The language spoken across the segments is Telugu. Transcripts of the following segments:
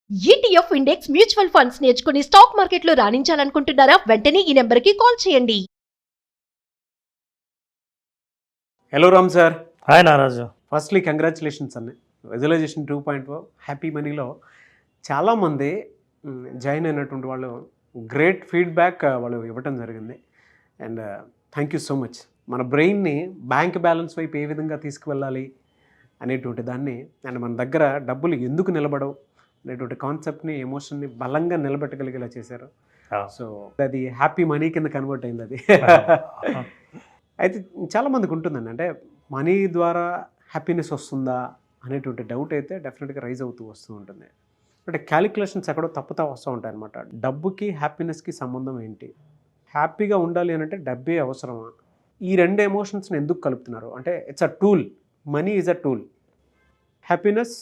ఈటీఎఫ్ ఇండెక్స్ మ్యూచువల్ ఫండ్స్ నేర్చుకుని స్టాక్ మార్కెట్లో రాణించాలనుకుంటున్నారా? వెంటనే ఈ నెంబర్కి కాల్ చేయండి. Hello Ram sir. Hi Naraju. Firstly congratulations అన్న విజువలైజేషన్ 2.0 హ్యాపీ మనీలో చాలామంది జాయిన్ అయినటువంటి వాళ్ళు గ్రేట్ ఫీడ్బ్యాక్ వాళ్ళు ఇవ్వటం జరిగింది. And thank you so much. మన బ్రెయిన్ని బ్యాంక్ బ్యాలెన్స్ వైపు ఏ విధంగా తీసుకువెళ్ళాలి అనేటువంటి దాన్ని, అండ్ మన దగ్గర డబ్బులు ఎందుకు నిలబడవు అనేటువంటి కాన్సెప్ట్ని, ఎమోషన్ని బలంగా నిలబెట్టగలిగేలా చేశారు. సో అది హ్యాపీ మనీ కింద కన్వర్ట్ అయింది అది. అయితే చాలామందికి ఉంటుందండి, అంటే మనీ ద్వారా హ్యాపీనెస్ వస్తుందా అనేటువంటి డౌట్ అయితే డెఫినెట్గా రైజ్ అవుతూ వస్తూ ఉంటుంది. అంటే క్యాలిక్యులేషన్స్ ఎక్కడో తప్పుతా వస్తూ ఉంటాయి అన్నమాట. డబ్బుకి హ్యాపీనెస్కి సంబంధం ఏంటి? హ్యాపీగా ఉండాలి అని అంటే డబ్బే అవసరమా? ఈ రెండు ఎమోషన్స్ని ఎందుకు కలుపుతున్నారు? అంటే it's a tool. Money is a tool, happiness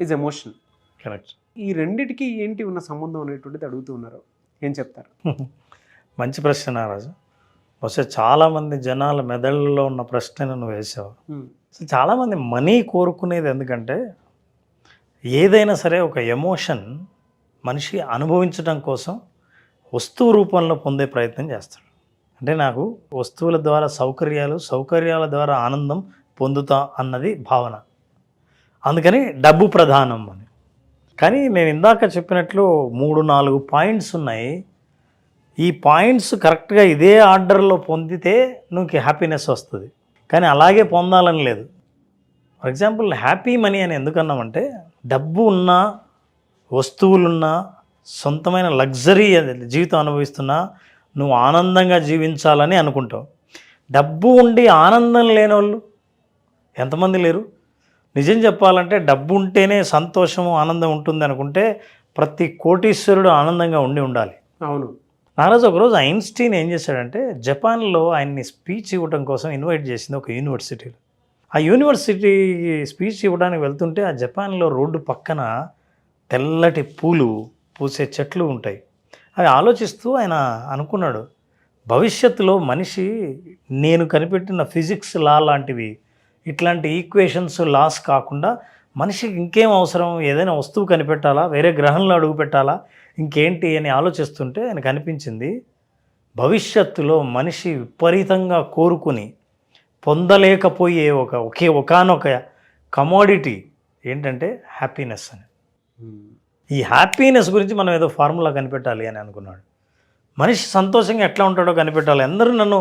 is emotion. Correct. ఈ రెండిటికి ఏంటి ఉన్న సంబంధం అనేటువంటిది అడుగుతూ ఉన్నారు. ఏం చెప్తారు? మంచి ప్రశ్న నారాజు. బహుశా చాలామంది జనాల మెదళ్ళలో ఉన్న ప్రశ్నను నువ్వు వేసావు. సో చాలామంది మనీ కోరుకునేది ఎందుకంటే, ఏదైనా సరే ఒక ఎమోషన్ మనిషి అనుభవించడం కోసం వస్తువు రూపంలో పొందే ప్రయత్నం చేస్తాడు. అంటే నాకు వస్తువుల ద్వారా సౌకర్యాల ద్వారా ఆనందం పొందుతా అన్నది భావన. అందుకని డబ్బు ప్రధానం అని. కానీ నేను ఇందాక చెప్పినట్లు 3-4 పాయింట్స్ ఉన్నాయి. ఈ పాయింట్స్ కరెక్ట్గా ఇదే ఆర్డర్లో పొందితే నువ్వు హ్యాపీనెస్ వస్తుంది, కానీ అలాగే పొందాలని లేదు. ఫర్ ఎగ్జాంపుల్ హ్యాపీ మనీ అని ఎందుకన్నామంటే, డబ్బు ఉన్నా, వస్తువులున్నా, సొంతమైన లగ్జరీ జీవితం అనుభవిస్తున్నా నువ్వు ఆనందంగా జీవించాలని అనుకుంటావు. డబ్బు ఉండి ఆనందం లేని వాళ్ళు ఎంతమంది లేరు? నిజం చెప్పాలంటే డబ్బు ఉంటేనే సంతోషము ఆనందం ఉంటుంది అనుకుంటే ప్రతి కోటీశ్వరుడు ఆనందంగా ఉండాలి. అవును. నారాజు ఒకరోజు ఐన్స్టీన్ ఏం చేశాడంటే, జపాన్లో ఆయన్ని స్పీచ్ ఇవ్వడం కోసం ఇన్వైట్ చేసింది ఒక యూనివర్సిటీలో. ఆ యూనివర్సిటీ స్పీచ్ ఇవ్వడానికి వెళ్తుంటే ఆ జపాన్లో రోడ్డు పక్కన తెల్లటి పూలు పూసే చెట్లు ఉంటాయి. అవి ఆలోచిస్తూ ఆయన అనుకున్నాడు, భవిష్యత్తులో మనిషి నేను కనిపెట్టిన ఫిజిక్స్ లా లాంటివి, ఇట్లాంటి ఈక్వేషన్స్ లాస్ కాకుండా మనిషికి ఇంకేం అవసరం, ఏదైనా వస్తువు కనిపెట్టాలా, వేరే గ్రహంలో అడుగు పెట్టాలా, ఇంకేంటి అని ఆలోచిస్తుంటే ఆయనకు అనిపించింది, భవిష్యత్తులో మనిషి విపరీతంగా కోరుకుని పొందలేకపోయే ఒకానొక కమోడిటీ ఏంటంటే హ్యాపీనెస్ అని. ఈ హ్యాపీనెస్ గురించి మనం ఏదో ఫార్ములా కనిపెట్టాలి అని అనుకున్నాడు. మనిషి సంతోషంగా ఎట్లా ఉంటాడో కనిపెట్టాలి. అందరూ నన్ను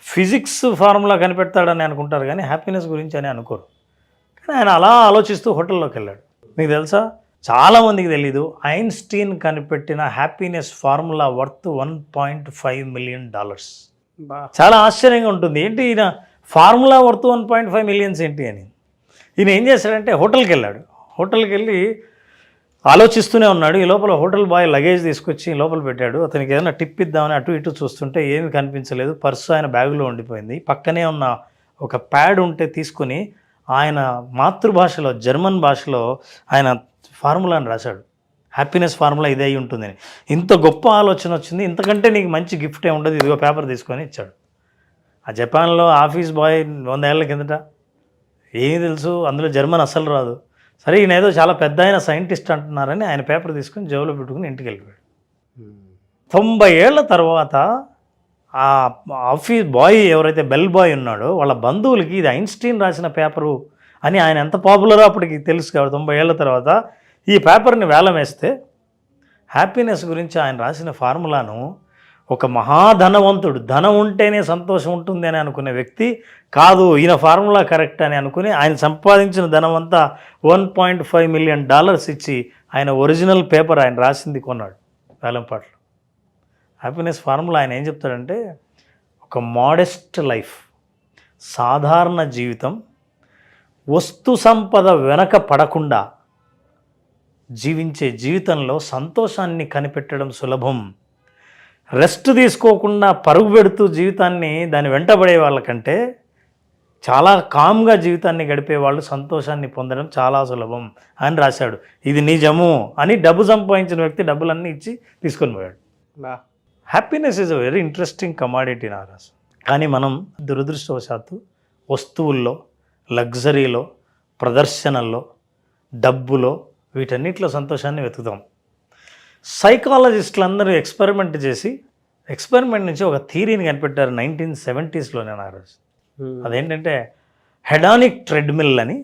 ఫిజిక్స్ ఫార్ములా కనిపెడతాడని అనుకుంటారు, కానీ హ్యాపీనెస్ గురించి అని అనుకోరు. కానీ ఆయన అలా ఆలోచిస్తూ హోటల్లోకి వెళ్ళాడు. మీకు తెలుసా, చాలామందికి తెలీదు, ఐన్స్టీన్ కనిపెట్టిన హ్యాపీనెస్ ఫార్ములా వర్త్ $1.5 మిలియన్. చాలా ఆశ్చర్యంగా ఉంటుంది, ఏంటి ఈయన ఫార్ములా వర్త్ 1.5 మిలియన్స్ ఏంటి అని. ఈయన ఏం చేశాడంటే హోటల్కి వెళ్ళాడు. హోటల్కి వెళ్ళి ఆలోచిస్తూనే ఉన్నాడు. ఈ లోపల హోటల్ బాయ్ లగేజ్ తీసుకొచ్చి లోపల పెట్టాడు. అతనికి ఏదైనా టిప్ ఇద్దామని అటు ఇటు చూస్తుంటే ఏమీ కనిపించలేదు. పర్సు ఆయన బ్యాగులో ఉండిపోయింది. పక్కనే ఉన్న ఒక ప్యాడ్ ఉంటే తీసుకుని ఆయన మాతృభాషలో, జర్మన్ భాషలో ఆయన ఫార్ములాని రాశాడు. హ్యాపీనెస్ ఫార్ములా ఇదే అయి ఉంటుందని. ఇంత గొప్ప ఆలోచన వచ్చింది, ఇంతకంటే నీకు మంచి గిఫ్ట్ ఏ ఉండదు, ఇదిగో పేపర్ తీసుకొని ఇచ్చాడు. ఆ జపాన్లో ఆఫీస్ బాయ్ 100 ఏళ్ల కిందట ఏమీ తెలుసు, అందులో జర్మన్ అస్సలు రాదు. సరే ఈయన ఏదో చాలా పెద్ద ఆయన సైంటిస్ట్ అంటున్నారని ఆయన పేపర్ తీసుకుని జేబులో పెట్టుకుని ఇంటికి వెళ్ళిపోయాడు. 90 ఏళ్ల తర్వాత ఆ ఆఫీస్ బాయ్ ఎవరైతే బెల్ బాయ్ ఉన్నాడో వాళ్ళ బంధువులకి ఇది ఐన్స్టీన్ రాసిన పేపరు అని, ఆయన ఎంత పాపులరో అప్పటికి తెలుసు కాబట్టి 90 ఏళ్ల తర్వాత ఈ పేపర్ని వేలం వేస్తే హ్యాపీనెస్ గురించి ఆయన రాసిన ఫార్ములాను ఒక మహాధనవంతుడు, ధనం ఉంటేనే సంతోషం ఉంటుంది అని అనుకునే వ్యక్తి కాదు, ఈయన ఫార్ములా కరెక్ట్ అని అనుకుని ఆయన సంపాదించిన ధనం అంతా $1.5 మిలియన్ ఇచ్చి ఆయన ఒరిజినల్ పేపర్ ఆయన రాసింది కొన్నాడు వేలంపాట్లో. హ్యాపీనెస్ ఫార్ములా ఆయన ఏం చెప్తాడంటే, ఒక మోడెస్ట్ లైఫ్, సాధారణ జీవితం, వస్తు సంపద వెనక పడకుండా జీవించే జీవితంలో సంతోషాన్ని కనిపెట్టడం సులభం. రెస్ట్ తీసుకోకుండా పరుగు పెడుతూ జీవితాన్ని దాని వెంటబడే వాళ్ళకంటే చాలా కామ్గా జీవితాన్ని గడిపే వాళ్ళు సంతోషాన్ని పొందడం చాలా సులభం అని రాశాడు. ఇది నిజము అని డబ్బు సంపాదించిన వ్యక్తి డబ్బులన్నీ ఇచ్చి తీసుకొని పోయాడు. Happiness is a very interesting commodity Naraj. కానీ మనం దురదృష్టవశాత్తు వస్తువుల్లో, లగ్జరీలో, ప్రదర్శనల్లో, డబ్బులో, వీటన్నిటిలో సంతోషాన్ని వెతుకుతాం. సైకాలజిస్టులు అందరూ ఎక్స్పెరిమెంట్ చేసి ఎక్స్పెరిమెంట్ నుంచి ఒక థీరీని కనిపెట్టారు 1970s నారాజ్. అదేంటంటే హెడానిక్ ట్రెడ్మిల్ అని.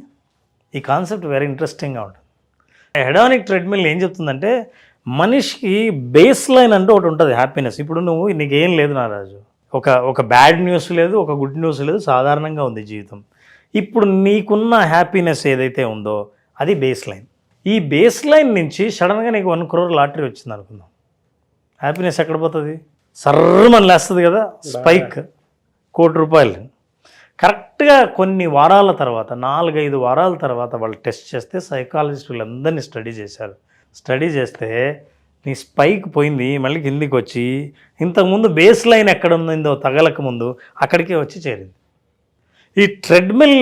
ఈ కాన్సెప్ట్ వెరీ ఇంట్రెస్టింగ్గా ఉంటుంది. హెడానిక్ ట్రెడ్మిల్ ఏం చెప్తుందంటే మనిషికి బేస్ లైన్ అంటూ ఒకటి ఉంటుంది హ్యాపీనెస్. ఇప్పుడు నీకేం లేదు నారాజు, ఒక బ్యాడ్ న్యూస్ లేదు, ఒక గుడ్ న్యూస్ లేదు, సాధారణంగా ఉంది జీవితం. ఇప్పుడు నీకున్న హ్యాపీనెస్ ఏదైతే ఉందో అది బేస్ లైన్. ఈ బేస్ లైన్ నుంచి సడన్గా నీకు 1 crore లాటరీ వచ్చింది అనుకుందాం. హ్యాపీనెస్ ఎక్కడ పోతుంది? సర్రమని లేస్తుంది కదా, స్పైక్. 1 కోటి రూపాయలు. కరెక్ట్గా కొన్ని వారాల తర్వాత 4-5 వారాల తర్వాత వాళ్ళు టెస్ట్ చేస్తే సైకాలజిస్టులు అందరినీ స్టడీ చేశారు. స్టడీ చేస్తే నీ స్పైక్ పోయింది, మళ్ళీ కిందికి వచ్చి ఇంతకుముందు బేస్ లైన్ ఎక్కడ ఉందో తగలక ముందు అక్కడికే వచ్చి చేరింది. ఈ ట్రెడ్మిల్,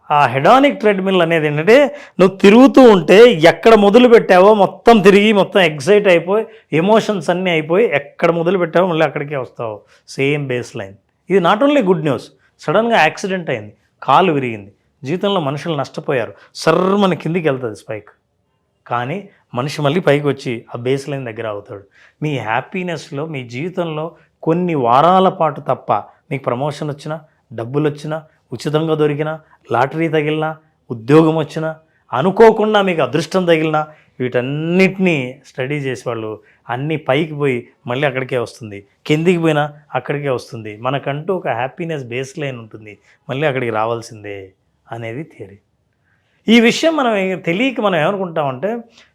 ఆ హెడానిక్ ట్రెడ్మిల్ అనేది ఏంటంటే నువ్వు తిరుగుతూ ఉంటే ఎక్కడ మొదలు పెట్టావో మొత్తం తిరిగి మొత్తం ఎక్సైట్ అయిపోయి ఎమోషన్స్ అన్నీ అయిపోయి ఎక్కడ మొదలు పెట్టావో మళ్ళీ అక్కడికే వస్తావు, సేమ్ బేస్ లైన్. ఇది నాట్ ఓన్లీ గుడ్ న్యూస్. సడన్గా యాక్సిడెంట్ అయింది, కాలు విరిగింది, జీవితంలో మనుషులు నష్టపోయారు, సర్రమన కిందికి వెళ్తుంది స్పైక్. కానీ మనిషి మళ్ళీ పైకి వచ్చి ఆ బేస్ లైన్ దగ్గర అవుతాడు. మీ హ్యాపీనెస్లో, మీ జీవితంలో కొన్ని వారాల పాటు తప్ప మీకు ప్రమోషన్ వచ్చినా, డబ్బులు వచ్చినా, ఉచితంగా దొరికినా, లాటరీ తగిలినా, ఉద్యోగం వచ్చినా, అనుకోకుండా మీకు అదృష్టం తగిలినా, వీటన్నిటినీ స్టడీ చేసేవాళ్ళు అన్నీ పైకి పోయి మళ్ళీ అక్కడికే వస్తుంది, కిందికి పోయినా అక్కడికే వస్తుంది. మనకంటూ ఒక హ్యాపీనెస్ బేస్ లైన్ ఉంటుంది, మళ్ళీ అక్కడికి రావాల్సిందే అనేది థియరీ. ఈ విషయం మనం తెలియక మనం ఏమనుకుంటామంటే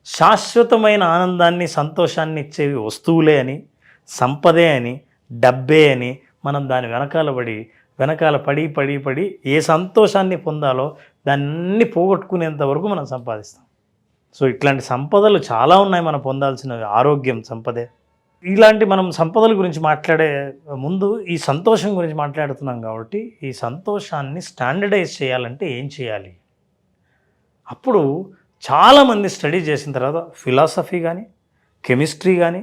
శాశ్వతమైన ఆనందాన్ని, సంతోషాన్ని ఇచ్చేవి వస్తువులే అని, సంపదే అని, డబ్బే అని మనం దాని వెనకాల పడి ఏ సంతోషాన్ని పొందాలో దాన్ని పోగొట్టుకునేంత వరకు మనం సంపాదిస్తాం. సో ఇట్లాంటి సంపదలు చాలా ఉన్నాయి మనం పొందాల్సినవి. ఆరోగ్యం సంపదే. ఇలాంటి మనం సంపదల గురించి మాట్లాడే ముందు ఈ సంతోషం గురించి మాట్లాడుతున్నాం కాబట్టి ఈ సంతోషాన్ని స్టాండర్డైజ్ చేయాలంటే ఏం చేయాలి? అప్పుడు చాలామంది స్టడీ చేసిన తర్వాత ఫిలాసఫీ కానీ, కెమిస్ట్రీ కానీ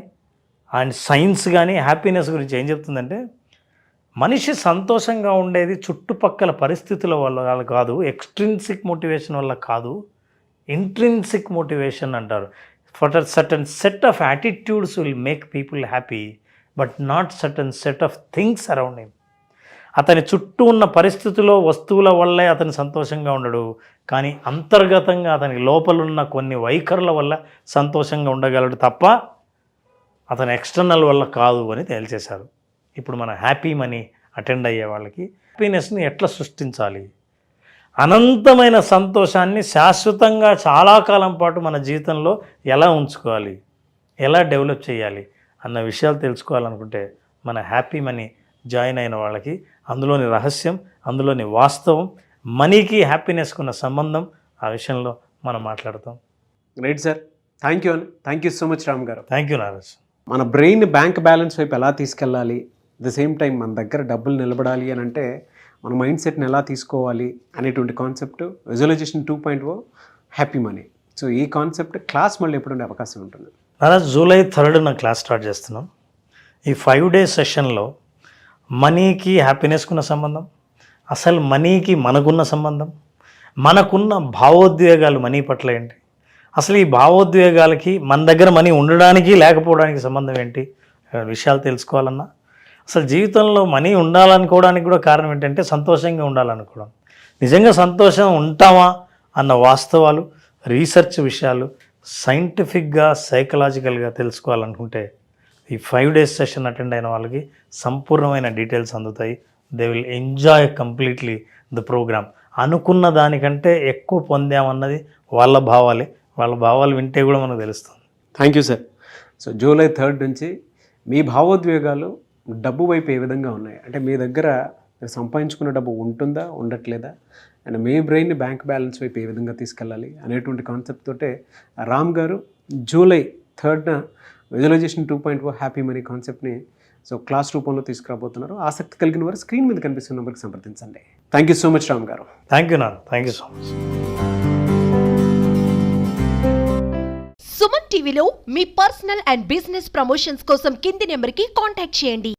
అండ్ సైన్స్ కానీ హ్యాపీనెస్ గురించి ఏం చెప్తుందంటే మనిషి సంతోషంగా ఉండేది చుట్టుపక్కల పరిస్థితుల వల్ల కాదు, ఎక్స్ట్రిన్సిక్ మోటివేషన్ వల్ల కాదు, ఇంట్రిన్సిక్ మోటివేషన్ అంటారు. For certain set of attitudes will make people happy but not certain set of things around him. అతని చుట్టూ ఉన్న పరిస్థితుల్లో, వస్తువుల వల్లే అతను సంతోషంగా ఉండడు, కానీ అంతర్గతంగా అతని లోపలున్న కొన్ని వైఖరుల వల్ల సంతోషంగా ఉండగలడు తప్ప అతని ఎక్స్టర్నల్ వల్ల కాదు అని తేల్చేశారు. ఇప్పుడు మన హ్యాపీ మనీ అటెండ్ అయ్యే వాళ్ళకి హ్యాపీనెస్ని ఎట్లా సృష్టించాలి, అనంతమైన సంతోషాన్ని శాశ్వతంగా చాలా కాలం పాటు మన జీవితంలో ఎలా ఉంచుకోవాలి, ఎలా డెవలప్ చేయాలి అన్న విషయాలు తెలుసుకోవాలనుకుంటే మన హ్యాపీ మనీ జాయిన్ అయిన వాళ్ళకి అందులోని రహస్యం, అందులోని వాస్తవం, మనీకి హ్యాపీనెస్కి ఉన్న సంబంధం, ఆ విషయంలో మనం మాట్లాడతాం. Right sir, thank you so much Ram గారు. Thank you Naraj. మన బ్రెయిన్ బ్యాంక్ బ్యాలెన్స్ వైపు ఎలా తీసుకెళ్ళాలి, ద సేమ్ టైం మన దగ్గర డబ్బులు నిలబడాలి అని అంటే మన మైండ్ సెట్ని ఎలా తీసుకోవాలి అనేటువంటి concept visualization 2.0 happy money. So ఈ కాన్సెప్ట్ క్లాస్ మళ్ళీ ఎప్పుడు ఉండే అవకాశం ఉంటుంది? నారాజ్, July 3rd క్లాస్ స్టార్ట్ చేస్తున్నాం. ఈ 5 days సెషన్లో మనీకి హ్యాపీనెస్కి ఉన్న సంబంధం, అసలు మనీకి మనకున్న సంబంధం, మనకున్న భావోద్వేగాలు మనీ పట్ల ఏంటి, అసలు ఈ భావోద్వేగాలకి మన దగ్గర మనీ ఉండడానికి లేకపోవడానికి సంబంధం ఏంటి విషయాలు తెలుసుకోవాలన్నా, అసలు జీవితంలో మనీ ఉండాలనుకోవడానికి కూడా కారణం ఏంటంటే సంతోషంగా ఉండాలనుకోవడం. నిజంగా సంతోషం ఉంటామా అన్న వాస్తవాలు, రీసెర్చ్ విషయాలు సైంటిఫిక్గా, సైకలాజికల్గా తెలుసుకోవాలనుకుంటే ఈ 5 days సెషన్ అటెండ్ అయిన వాళ్ళకి సంపూర్ణమైన డీటెయిల్స్ అందుతాయి. They will enjoy completely the programme. అనుకున్న దానికంటే ఎక్కువ పొందామన్నది వాళ్ళ భావాలు వింటే కూడా మనకు తెలుస్తుంది. Thank you sir. So July 3rd నుంచి మీ భావోద్వేగాలు డబ్బు వైపు ఏ విధంగా ఉన్నాయి, అంటే మీ దగ్గర మీరు సంపాదించుకున్న డబ్బు ఉంటుందా, ఉండట్లేదా, అండ్ మీ బ్రెయిన్ బ్యాంక్ బ్యాలెన్స్ వైపు ఏ విధంగా తీసుకెళ్ళాలి అనేటువంటి కాన్సెప్ట్ తోటే Ram garu July 3rd visualization 2.0 happy money కాన్సెప్ట్ని సో క్లాస్ రూపంలో తీసుకురాబోతున్నారు. ఆసక్తి కలిగిన వారు స్క్రీన్ మీద కనిపిస్తున్న నెంబర్కి సంప్రదించండి. Thank you so much Ram గారు. థ్యాంక్ యూ నాన్న, thank you so much. Suman టీవీలో మీ పర్సనల్ అండ్ బిజినెస్ ప్రమోషన్స్ కోసం కింది నెంబర్కి కాంటాక్ట్ చేయండి.